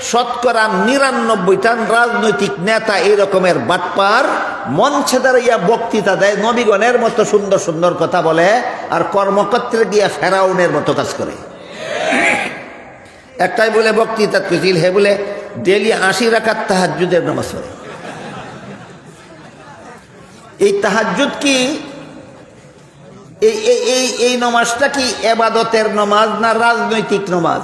শতকরা ৯৯টা রাজনৈতিক নেতা এই রকমের বাটপার, মঞ্চে দাঁড়িয়ে বক্তৃতা দেয়, নবীগণের মতো সুন্দর সুন্দর কথা বলে, আর কর্মক্ষেত্রে গিয়ে ফেরাউনের মতো কাজ করে। একটাই বলে বক্তৃতা করছিল, হে বলে ডেলি ৮০ রাকাত তাহাজ্জুদের নামাজ পড়ে। এই তাহাজ্জুদ কি, এই নামাজটা কি এবাদতের নামাজ না রাজনৈতিক নামাজ?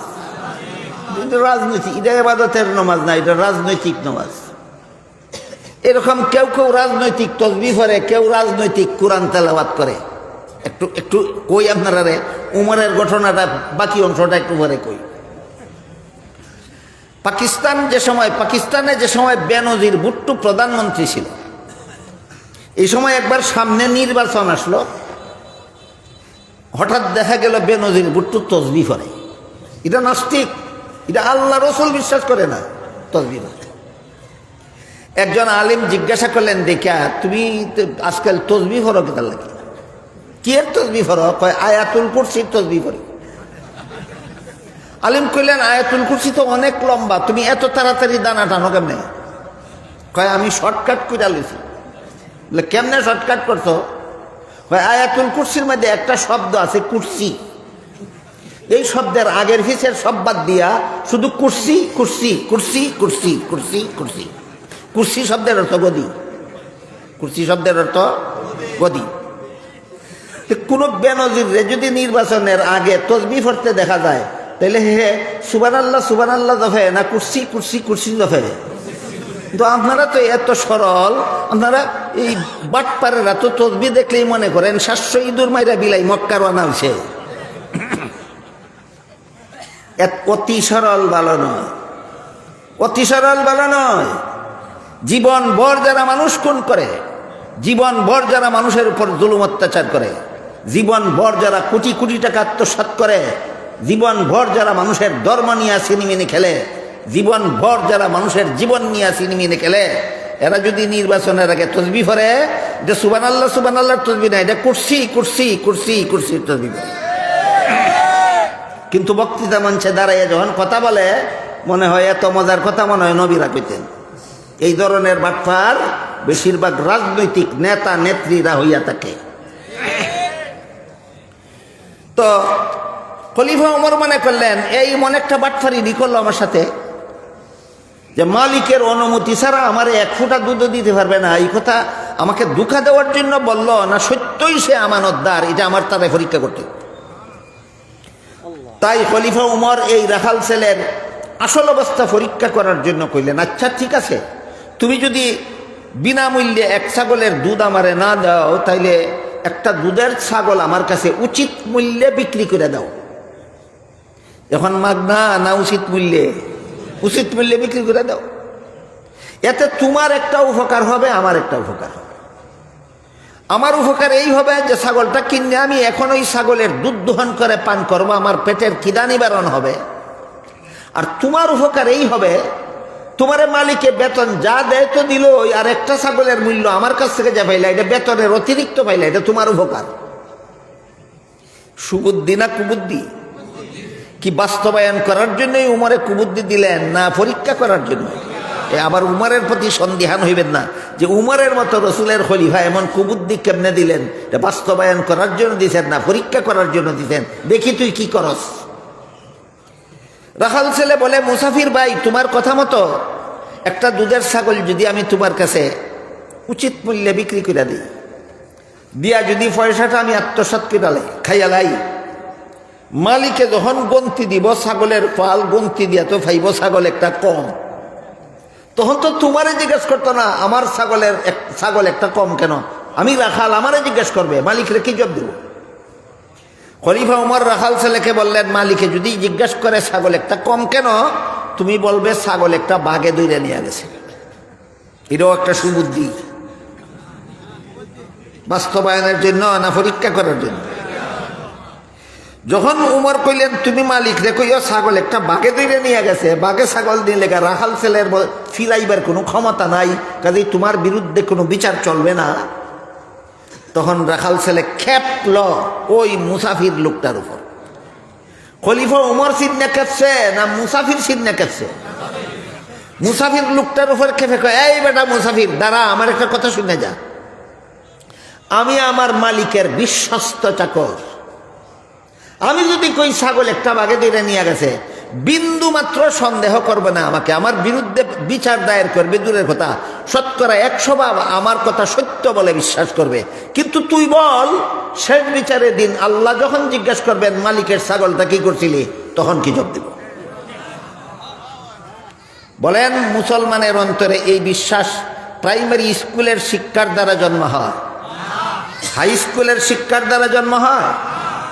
রাজনৈতিক, এটা এবাদতের নামাজ না, এটা রাজনৈতিক নামাজ। এরকম কেউ কেউ রাজনৈতিক তসবিহ পড়ে, কেউ রাজনৈতিক কোরআন তেলাওয়াত করে। একটু কই আপনারা রে উমরের ঘটনাটা, বাকি অংশটা একটু পরে কই। পাকিস্তানে যে সময় বেনজির ভুট্টো প্রধানমন্ত্রী ছিল, এই সময় একবার সামনে নির্বাচন আসলো, হঠাৎ দেখা গেল বেনজির ভুট্টো তসবিহ পড়ে। এটা নাস্তিক, এটা আল্লাহ রসুল বিশ্বাস করে না, তসবিহ পড়ে। একজন আলিম জিজ্ঞাসা করলেন, দেখা তুমি আজকাল তসবিহ পড়ো কেতার লাগে? কি এর তসবিহ পড়ো? কয় আয়াতুল কুরসির তসবিহ পড়ি। আলিম কইলেন, আয়াতুল কুরসি তো অনেক লম্বা, তুমি এত তাড়াতাড়ি দানা টানো কেমনে? কয় আমি শর্টকাট করে লইছি। বলে কেমনে শর্টকাট করছো? কয় আয়াতুল কুরসির মধ্যে একটা শব্দ আছে কুরসি, এই শব্দের আগের পিছের সব বাদ দিয়া শুধু কুরসি কুরসি কুরসি কুরসি কুরসি কুরসি। কুরসি শব্দের অর্থ গদি, কুরসি শব্দের অর্থ গদি। কোন বেনজিরে যদি নির্বাচনের আগে তসবিহ পড়তে দেখা যায়, তাহলে হে সুবহানাল্লাহ দফে না কুরসি কুরসি কুরসি দফে? কিন্তু আপনারা তো এত সরল, আপনারা এই বাটপারেরা তো তসবিহ দেখলেই মনে করেন ৭০০ ইঁদুর মাইরা বিলাই মক্কা রওনা হইছে। অতি সরল ভালো নয়, অতি সরল ভালো নয়। জীবন ভর যারা মানুষ খুন করে, জীবন ভর যারা মানুষের উপর জুলুম অত্যাচার করে, জীবন ভর যারা কোটি কোটি টাকা আত্মসাৎ করে, জীবন ভর যারা মানুষের ধর্ম নিয়ে সিনেমিনে খেলে, জীবন ভর যারা মানুষের জীবন নিয়ে সিনেমিনে খেলে, এরা যদি নির্বাচনের আগে তসবিহ পড়ে, এটা সুবহানাল্লাহ তসবিহ না, এটা কুরসি কুরসি কুরসি কুরসি তসবিহ। কিন্তু বক্তৃতা মঞ্চে দাঁড়াইয়া যখন কথা বলে, মনে হয় এত মজার কথা মনে হয় নবীরা কইতেন। এই ধরনের বাটপার বেশিরভাগ রাজনৈতিক নেতা নেত্রীরা হইয়া থাকে। তো খলিফা ওমর মনে করলেন, এই মনে একটা বাটপারি করলো আমার সাথে, যে মালিকের অনুমতি ছাড়া আমার এক ফোঁটা দুধ দিতে পারবে না। এই কথা আমাকে ধোঁকা দেওয়ার জন্য বলল, না সত্যই সে আমানতদার, এটা আমার তারে পরীক্ষা করতে। তাই খলিফা উমর এই রাখাল ছেলের আসল অবস্থা পরীক্ষা করার জন্য কইলেন, আচ্ছা ঠিক আছে, তুমি যদি বিনামূল্যে এক ছাগলের দুধ আমারে না দাও, তাইলে একটা দুধের ছাগল আমার কাছে উচিত মূল্যে বিক্রি করে দাও। এখন মাগনা না উচিত মূল্যে? উচিত মূল্যে বিক্রি করে দাও। এতে তোমার একটা উপকার হবে, আমার একটা উপকার হবে। আমার উপকার এই হবে যে ছাগলটা কিনে আমি এখন ওই ছাগলের দুধ দোহন করে পান করবো, আমার পেটের খিদা নিবারণ হবে। আর তোমার উপকার এই হবে, তোমারে মালিকে বেতন যা দেয় তো দিল, আর একটা ছাগলের মূল্য আমার কাছ থেকে যা পাইলা এটা বেতনের অতিরিক্ত পাইলা, এটা তোমার উপকার। সুবুদ্ধি না কুবুদ্ধি? কি বাস্তবায়ন করার জন্যই উমরে কুবুদ্ধি দিলেন না পরীক্ষা করার জন্য? আবার উমরের প্রতি সন্দিহান হইবেন না যে উমরের মতো রসুলের খলিফা এমন কুবুদ্ধি কেমনে দিলেন, এটা বাস্তবায়ন করার জন্য দিছেন না পরীক্ষা করার জন্য দিছেন, দেখি তুই কি করস। রাখাল ছেলে বলে, মুসাফির ভাই তোমার কথা মতো একটা দুধের ছাগল যদি আমি তোমার কাছে উচিত মূল্যে বিক্রি করে দিই, দিয়া যদি পয়সাটা আমি আত্মসাৎ করে খাইয়ালাই, মালিকে যখন গন্তি দিব ছাগলের পাল গন্তি দিয়া তো ফাইব ছাগল একটা কম, তখন তো তোমারে জিজ্ঞেস করতো না আমার ছাগল একটা কম কেন, আমি রাখাল আমারে জিজ্ঞেস করবে, মালিকরে কি জবাব দেব? খলিফা উমর রাখাল ছেলেকে বললেন, মালিকে যদি জিজ্ঞেস করে ছাগল একটা কম কেন, তুমি বলবে ছাগল একটা বাঘে দৌড়ে নিয়ে গেছে। এটাও একটা সুবুদ্ধি, বাস্তবায়নের জন্য না পরীক্ষা করার জন্য? যখন উমর কইলেন তুমি মালিক রে কইও ছাগল একটা বাঘে দৌড়ে নিয়ে গেছে, বাঘে ছাগল দিলে রাখাল ছেলের ফিরাইবার কোনো ক্ষমতা নাই, কাজেই তোমার বিরুদ্ধে কোনো বিচার চলবে না, তখন রাখাল ছেলে খেপল ওই মুসাফির লোকটার উপর। খলিফা উমর সিন্না কেপছে না মুসাফির সিন্না কেপছে? মুসাফির লোকটার উপর খেপে কয়, এই বেটা মুসাফির দাঁড়া, আমার একটা কথা শুনে যা, আমি আমার মালিকের বিশ্বস্ত চাকর, আমি যদি কই ছাগল একটা বাঘে দিয়ে নিয়ে গেছে, বিন্দু মাত্র সন্দেহ করবে না আমাকে, আমার বিরুদ্ধে বিচার দায়ের করবে দূরের কথা, শতকরা 100 ভাগ আমার কথা সত্য বলে বিশ্বাস করবে। কিন্তু তুই বল, শেষ বিচারের দিন আল্লাহ যখন জিজ্ঞাসা করবেন মালিকের ছাগলটা কি করছিলি, তখন কি জবাব দিব? বলেন, মুসলমানের অন্তরে এই বিশ্বাস প্রাইমারি স্কুলের শিক্ষার দ্বারা জন্ম হয়, হাই স্কুলের শিক্ষার দ্বারা জন্ম হয়,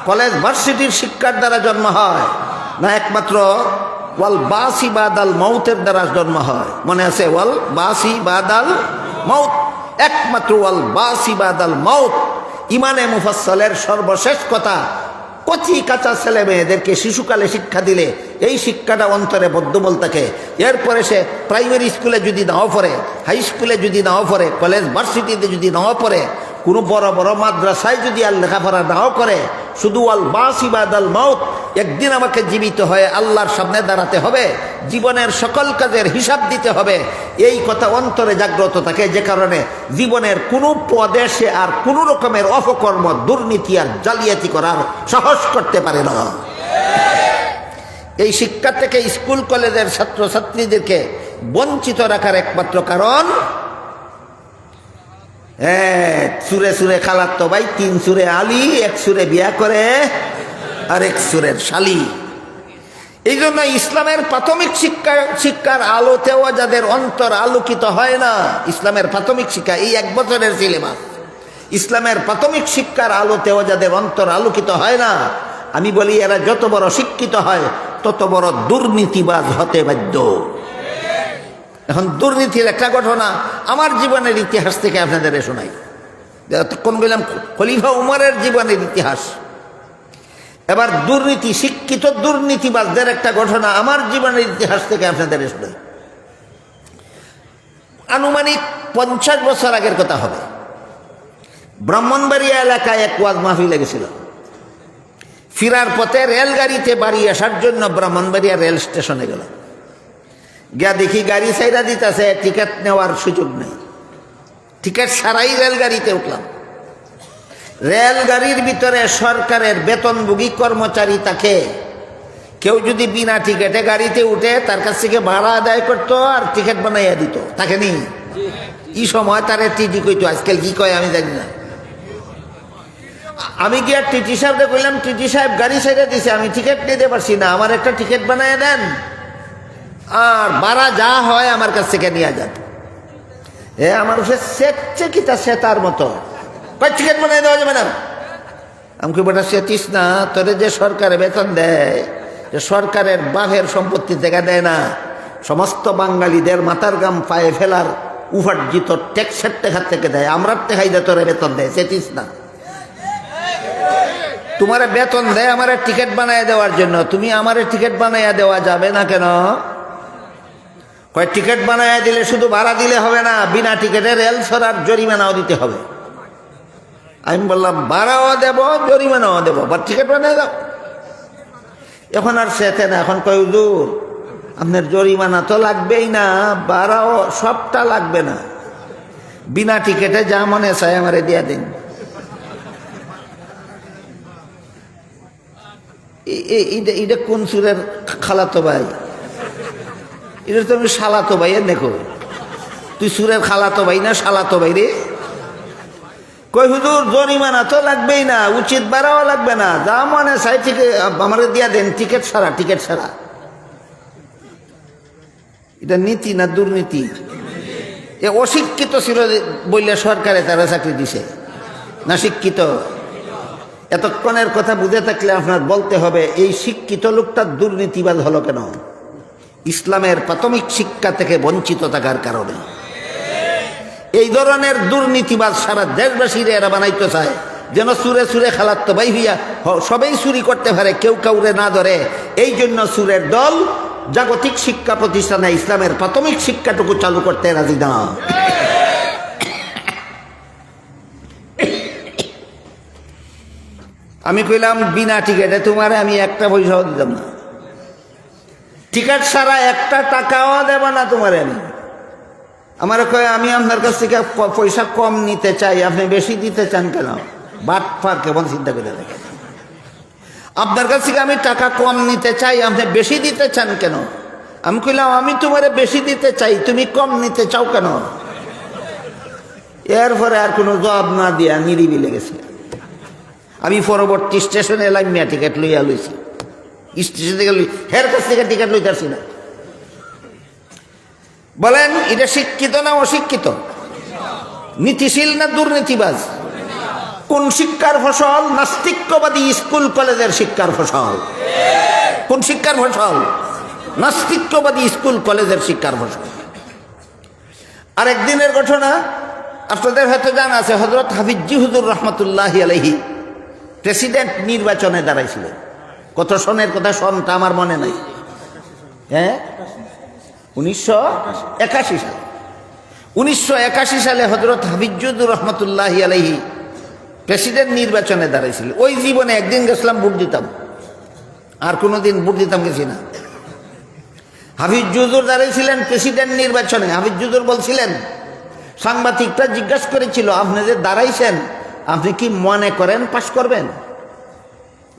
কলেজ ভার্সিটির শিক্ষার দ্বারা জন্ম হয়, না একমাত্র ওয়াল বাসি বাদাল মাউতের দ্বারা জন্ম হয়? মনে আছে ওয়াল বাসি বাদাল মাউত, একমাত্র ওয়াল বাসি বাদাল মাউত ইমানে মুফাসসালের সর্বশেষ কথা। কচি কাঁচা ছেলে মেয়েদেরকে শিশুকালে শিক্ষা দিলে এই শিক্ষাটা অন্তরে বদ্ধমূল থাকে। এরপরে সে প্রাইমারি স্কুলে যদি নাও পড়ে, হাই স্কুলে যদি নাও পড়ে, কলেজ ভার্সিটিতে যদি নাও পড়ে, কোনো বড় বড় মাদ্রাসায় যদি আর লেখাপড়া নাও করে, শুধু আল বাসি বাদাল মাউত, একদিন আমাকে জীবিত হয়ে আল্লাহর সামনে দাঁড়াতে হবে, জীবনের সকল কাজের হিসাব দিতে হবে, এই কথা অন্তরে জাগ্রত থাকে, যে কারণে জীবনের কোনো পদে সে আর কোনো রকমের অপকর্ম দুর্নীতি আর জালিয়াতি করার সাহস করতে পারে না। এই শিক্ষা থেকে স্কুল কলেজের ছাত্রছাত্রীদেরকে বঞ্চিত রাখার একমাত্র কারণ, সুরে সুরে খালাতো ভাই, 3 সুরে আলী, 1 সুরে বিয়া করে আর 1 সুরের শালি। এই জন্য ইসলামের প্রাথমিক শিক্ষার আলোতেও যাদের অন্তর আলোকিত হয় না, ইসলামের প্রাথমিক শিক্ষা এই 1 বছরের সিলেবাস, ইসলামের প্রাথমিক শিক্ষার আলোতেও যাদের অন্তর আলোকিত হয় না, আমি বলি এরা যত বড় শিক্ষিত হয় তত বড় দুর্নীতিবাজ হতে বাধ্য। এখন দুর্নীতির একটা ঘটনা আমার জীবনের ইতিহাস থেকে আপনাদের শোনাই। তখন বললাম খলিফা উমরের জীবনের ইতিহাস, এবার দুর্নীতি, শিক্ষিত দুর্নীতিবাজদের একটা ঘটনা আমার জীবনের ইতিহাস থেকে আপনাদের শোনাই। আনুমানিক 50 বছর আগের কথা হবে। ব্রাহ্মণবাড়িয়া এলাকায় এক ওয়াজ মাহফিল লেগেছিল। ফিরার পথে রেলগাড়িতে বাড়ি আসার জন্য ব্রাহ্মণবাড়িয়া রেল স্টেশনে গেল, গিয়া দেখি গাড়ি ছাইরা দিতেছে, টিকিট নেওয়ার সুযোগ নেই, টিকিট ছাড়াই রেলগাড়িতে উঠলাম। রেলগাড়ির ভিতরে সরকারের বেতনভোগী কর্মচারী থাকে, কেউ যদি বিনা টিকিটে গাড়িতে উঠে তার কাছ থেকে ভাড়া আদায় করতো আর টিকিট বানাইয়া দিত, তাকে নি এই সময় তার টিটি কইতো, আজকাল কি কয় আমি জানি না। আমি গিয়া টিটি সাহেবকে কইলাম, টিটি সাহেব গাড়ি ছেড়ে দিছে, আমি টিকিট নিতে পারছি না, আমার একটা টিকিট বানাইয়া দেন, আর ভাড়া যা হয় আমার কাছ থেকে নিয়ে যান। আমার সে সেটছে কি তা সে তার মতো কয় টিকিট বানাই দেওয়া যাবে না। আমাকে বেটা সেটিস না, তোরে যে সরকারে বেতন দেয়, যে সরকারের বাঘের সম্পত্তি থেকে দেয় না, সমস্ত বাঙালিদের মাথার গাম পায়ে ফেলার উপার্জিত ট্যাক্সের টাকা থেকে দেয়, আমরা টেকাই দিয়ে তোরে বেতন দেয়, সেটিস না। তোমার বেতন দেয় আমার টিকিট বানাই দেওয়ার জন্য, তুমি আমার টিকিট বানাইয়া দেওয়া যাবে না কেন? কয় টিকিট বানায় দিলে শুধু ভাড়া দিলে হবে না, বিনা টিকিটে রেল ছাড়ার জরিমানাও দিতে হবে। আমি বললাম ভাড়াও দেব, জরিমানাও দেব, বা টিকিট বানায় দাও। এখন আর সেতে না, এখন কয় হুজুর আপনার জরিমানা তো লাগবেই না, ভাড়াও সবটা লাগবে না, বিনা টিকিটে যা মনে চায় আমারে দিয়া দিন। এটা কোন সুরের খালাতো ভাই? এটা তো আমি শালাতো ভাই। এর দেখো তুই সুরের খালাতো ভাই না শালাতো ভাই রে? কই হুজুর জরিমানা তো লাগবেই না, উচিত ভাড়াও লাগবে না, যা মনে চাই টিকিট আমারে দিয়া দেন, টিকিট ছাড়া, টিকিট ছাড়া। এটা নীতি না দুর্নীতি? এ অশিক্ষিত ছিল বললে সরকারে তারা চাকরি দিছে, না শিক্ষিত? এতক্ষণের কথা বুঝে থাকলে আপনার বলতে হবে এই শিক্ষিত লোকটা দুর্নীতিবাজ হলো কেন? ইসলামের প্রাথমিক শিক্ষা থেকে বঞ্চিত থাকার কারণে। এই ধরনের দুর্নীতিবাজ সারা দেশবাসীরা এরা বানাইতে চায় যেন সুরে সুরে খালাতো ভাই হইয়া সবাই চুরি করতে পারে, কেউ কাউরে না ধরে। এই জন্য সুরের দল জাগতিক শিক্ষা প্রতিষ্ঠানে ইসলামের প্রাথমিক শিক্ষাটুকু চালু করতে রাজি না। আমি কইলাম বিনা টিকিটে তোমারে আমি একটা পয়সাও দিতাম না, টিকিট ছাড়া একটা টাকাও দেব না তোমারে আমি। আমার কয় আমি আপনার কাছ থেকে পয়সা কম নিতে চাই, আপনি বেশি দিতে চান কেন? বাটপার কেমন চিন্তা করে দেখেন। আপনার কাছ থেকে আমি টাকা কম নিতে চাই, আপনি বেশি দিতে চান কেন? আমি কইলাম আমি তোমারে বেশি দিতে চাই, তুমি কম নিতে চাও কেন? এরপরে আর কোনো জবাব না দিয়া নিরিবিলে গেছে। আমি পরবর্তী স্টেশনে এলাম, মিয়া টিকিট লইয়া লইছি, স্টেশন থেকে হের কাছ থেকে টিকিট লইতে আসছি না। বলেন এটা শিক্ষিত না অশিক্ষিত? নীতিশীল না দুর্নীতিবাজ? কোন শিক্ষার ফসল? নাস্তিক্যবাদী স্কুল কলেজের শিক্ষার ফসল। কোন শিক্ষার ফসল? নাস্তিক্যবাদী স্কুল কলেজের শিক্ষার ফসল। আরেকদিনের ঘটনা আপনাদের হয়তো জানা আছে, হযরত হাফিজি হুজুর রহমতুল্লাহি আলাইহি প্রেসিডেন্ট নির্বাচনে দাঁড়াইছিলেন। কত সনের কথা, সনটা আমার মনে নাই। হ্যাঁ, 1981 সালে। 1981 সালে হযরত হাফিজি হুজুর রহমতুল্লাহি আলাইহি প্রেসিডেন্ট নির্বাচনে দাঁড়াইছিলেন। ওই জীবনে একদিন গেছিলাম ভোট দিতাম, আর কোনোদিন ভোট দিতাম গেছি না। হাফিজি হুজুর দাঁড়াইছিলেন প্রেসিডেন্ট নির্বাচনে। হাফিজি হুজুর বলছিলেন, সাংবাদিকটা জিজ্ঞাসা করেছিল আপনি যে দাঁড়াইছেন আপনি কি মনে করেন পাশ করবেন?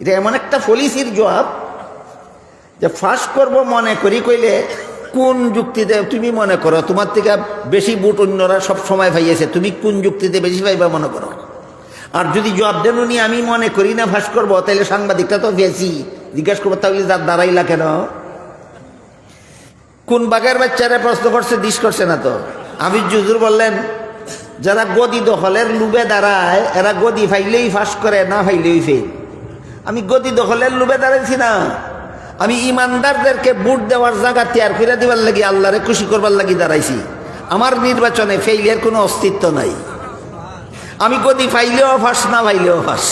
এটা এমন একটা পলিসির জবাব যে পাশ করব মনে করি কইলে কোন যুক্তিতে তুমি মনে করো? তোমার থেকে বেশি ভোট অন্যরা সব সময় পাইয়েছে, তুমি কোন যুক্তিতে বেশি পাইবা মনে করো? আর যদি জবাব দেন উনি আমি মনে করি না পাশ করবো, তাহলে সাংবাদিকটা তো বেশি জিজ্ঞাসা করবো তাহলে দাঁড়াইলা কেন? কোন বাঘের বাচ্চারা প্রশ্ন করছে, দিস করছে না তো। হাফিজ হুজুর বললেন, যারা গদি দখলের লুবে দাঁড়ায় এরা গদি ফাইলেই ফাঁস করে, না ফাইলেই ফেল। আমি গদি দখলের লুবে দাঁড়াইছি না, আমি ইমানদারদেরকে ভোট দেওয়ার জায়গা তৈরি করে দিবার লাগি, আল্লাহরে খুশি করবার লাগি দাঁড়াইছি। আমার নির্বাচনে ফেইলের কোনো অস্তিত্ব নাই। আমি গদি ফাইলেও ফাঁস, না ফাইলেও ফাঁস।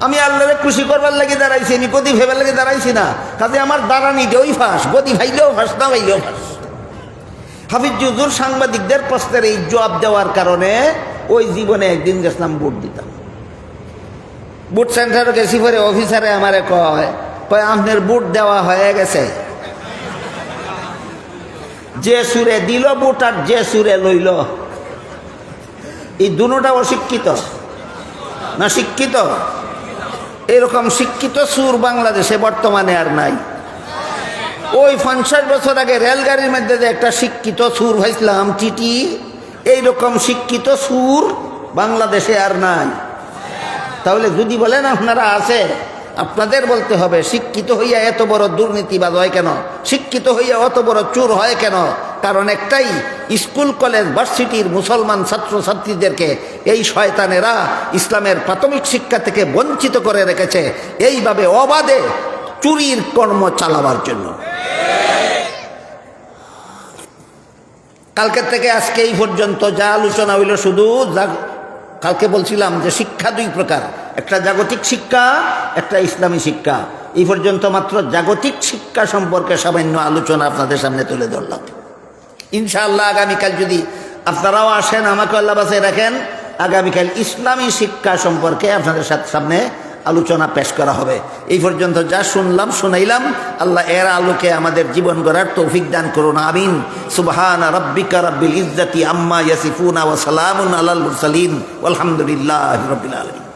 আমি আল্লাহরে খুশি করবার লাগি দাঁড়াইছি, আমি গদি ফেবার লাগি দাঁড়াইছি না। কাজে আমার দাঁড়ানি ওই ফাঁস, গদি ফাইলেও ফাঁস, না ফাইলেও ফাঁস। হাফিজ হুজুর সাংবাদিকদের প্রশ্নের এই জবাব দেওয়ার কারণে ওই জীবনে একদিন গেছিলাম ভোট দিতাম। ভোট সেন্টারে গেছি, পরে অফিসারে আমারে কয় আপনার ভোট দেওয়া হয়ে গেছে। যে সুরে দিল ভোট আর যে সুরে লইল, এই দুটোটা অশিক্ষিত না শিক্ষিত? এরকম শিক্ষিত সুর বাংলাদেশে বর্তমানে আর নাই। ওই 50 বছর আগে রেলগাড়ির মধ্যে যে একটা শিক্ষিত সুর ভাইছিলাম টিটি, এইরকম শিক্ষিত সুর বাংলাদেশে আর নাই। তাহলে যদি বলেন আপনারা আছে, আপনাদের বলতে হবে শিক্ষিত হইয়া এত বড় দুর্নীতিবাজ হয় কেন? শিক্ষিত হইয়া অত বড় চোর হয় কেন? কারণ একটাই, স্কুল কলেজ ভার্সিটির মুসলমান ছাত্রছাত্রীদেরকে এই শয়তানেরা ইসলামের প্রাথমিক শিক্ষা থেকে বঞ্চিত করে রেখেছে, এইভাবে অবাধে চুরির কর্ম চালাবার জন্য। কালকের থেকে আজকে এই পর্যন্ত যা আলোচনা হইল, শুধু কালকে বলছিলাম যে শিক্ষা দুই প্রকার, একটা জাগতিক শিক্ষা, একটা ইসলামী শিক্ষা। এই পর্যন্ত মাত্র জাগতিক শিক্ষা সম্পর্কে সামান্য আলোচনা আপনাদের সামনে তুলে ধরলাম। ইনশাআল্লাহ আগামীকাল যদি আপনারাও আসেন, আমাকে আল্লাহ বাঁচিয়ে রাখেন, আগামীকাল ইসলামী শিক্ষা সম্পর্কে আপনাদের সামনে আলোচনা পেশ করা হবে। এই পর্যন্ত যা শুনলাম শুনাইলাম, আল্লাহ এর আলোকে আমাদের জীবন গড়ার তৌফিক দান করুন, আমিন। সুবহানা রাব্বিকা রাব্বিল ইজ্জাতি আম্মা ইয়াসিফুনা ওয়া সালামুন আলাল মুরসালিন ওয়ালহামদুলিল্লাহি রাব্বিল আলামিন।